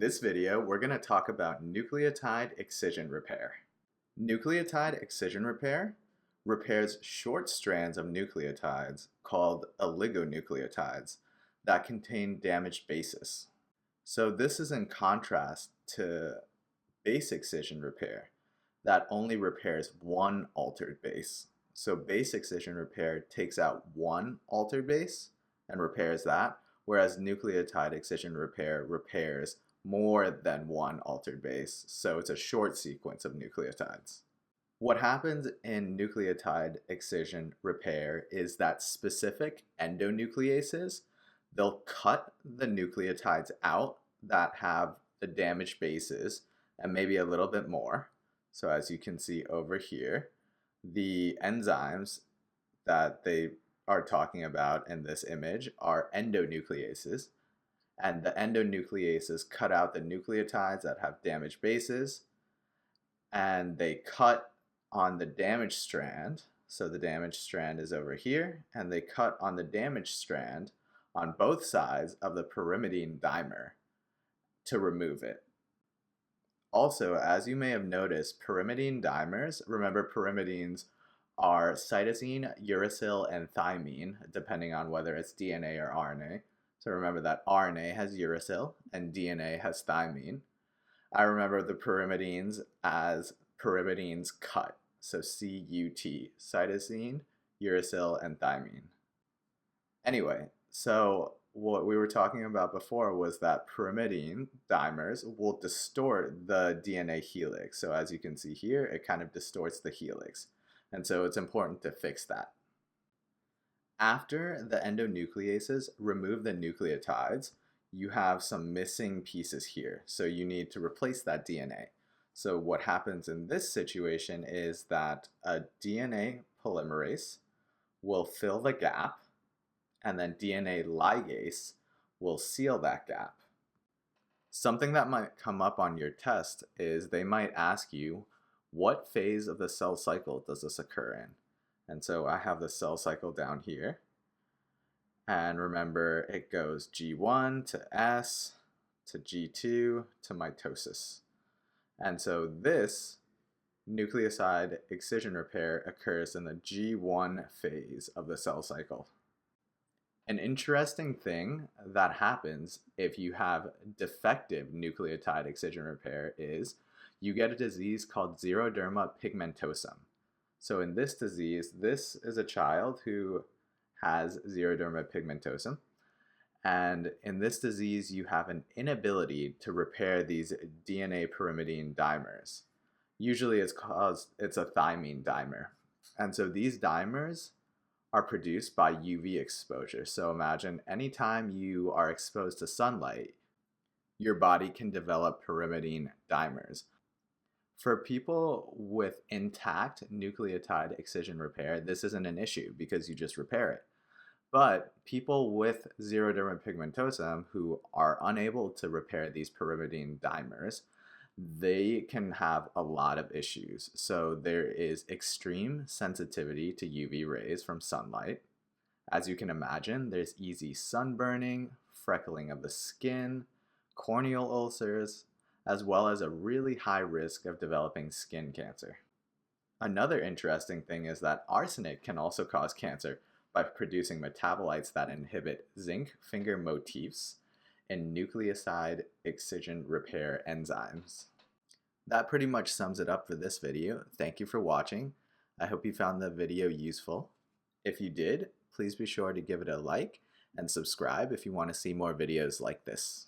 this video, we're going to talk about nucleotide excision repair. Nucleotide excision repair repairs short strands of nucleotides called oligonucleotides that contain damaged bases. So this is in contrast to base excision repair that only repairs one altered base. So base excision repair takes out one altered base and repairs that, whereas nucleotide excision repair repairs more than one altered base, so it's a short sequence of nucleotides. What happens in nucleotide excision repair is that specific endonucleases, they'll cut the nucleotides out that have the damaged bases and maybe a little bit more. So as you can see over here, the enzymes that they are talking about in this image are endonucleases, and the endonucleases cut out the nucleotides that have damaged bases, and they cut on the damaged strand. So the damaged strand is over here, and they cut on the damaged strand on both sides of the pyrimidine dimer to remove it. Also, as you may have noticed, pyrimidine dimers, remember pyrimidines are cytosine, uracil, and thymine, depending on whether it's DNA or RNA. So remember that RNA has uracil and DNA has thymine. I remember the pyrimidines as pyrimidines cut, so CUT, cytosine, uracil, and thymine. Anyway, so what we were talking about before was that pyrimidine dimers will distort the DNA helix. So as you can see here, it kind of distorts the helix. And so it's important to fix that. After the endonucleases remove the nucleotides, you have some missing pieces here. So you need to replace that DNA. So what happens in this situation is that a DNA polymerase will fill the gap, and then DNA ligase will seal that gap. Something that might come up on your test is they might ask you, what phase of the cell cycle does this occur in? And so I have the cell cycle down here. And remember, it goes G1 to S to G2 to mitosis. And so this nucleotide excision repair occurs in the G1 phase of the cell cycle. An interesting thing that happens if you have defective nucleotide excision repair is you get a disease called Xeroderma pigmentosum. So in this disease, this is a child who has Xeroderma pigmentosum. And in this disease, you have an inability to repair these DNA pyrimidine dimers. Usually it's a thymine dimer. And so these dimers are produced by UV exposure. So imagine anytime you are exposed to sunlight, your body can develop pyrimidine dimers. For people with intact nucleotide excision repair, this isn't an issue because you just repair it. But people with Xeroderma pigmentosum who are unable to repair these pyrimidine dimers, they can have a lot of issues. So there is extreme sensitivity to UV rays from sunlight. As you can imagine, there's easy sunburning, freckling of the skin, corneal ulcers, as well as a really high risk of developing skin cancer. Another interesting thing is that arsenic can also cause cancer by producing metabolites that inhibit zinc finger motifs in nucleotide excision repair enzymes. That pretty much sums it up for this video. Thank you for watching. I hope you found the video useful. If you did, please be sure to give it a like and subscribe if you want to see more videos like this.